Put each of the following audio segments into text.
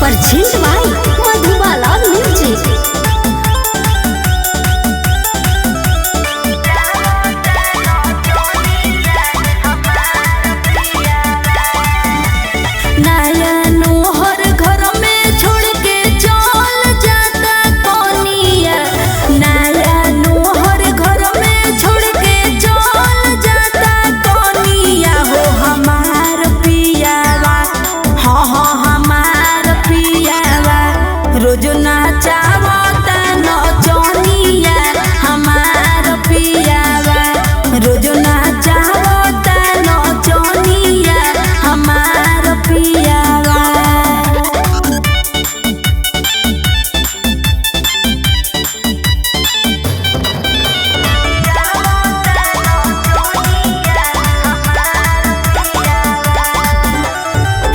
Purchase by Madhubala music. रोज नाचावता नचनिया हमार पियावा, रोज नाचावता नचनिया हमार पियावा।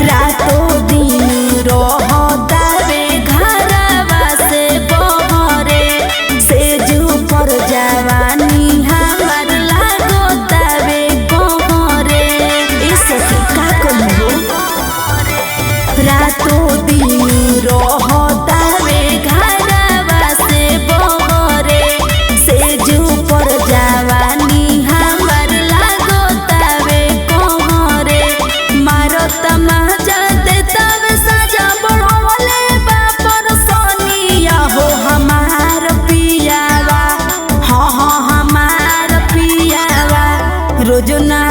रातों दिन रहता जवानी हमार लागोतावे कोहरे। का कहूँ रातों दिन रहतावे घरवा से बहरे, सेज पर जवानी हमार लागोतावे कोहरे। मारत मजा देतावे सजा बढ़वले बापर सोनिया हो हमार पियावा। हाँ हाँ हमार पियावा रोज ना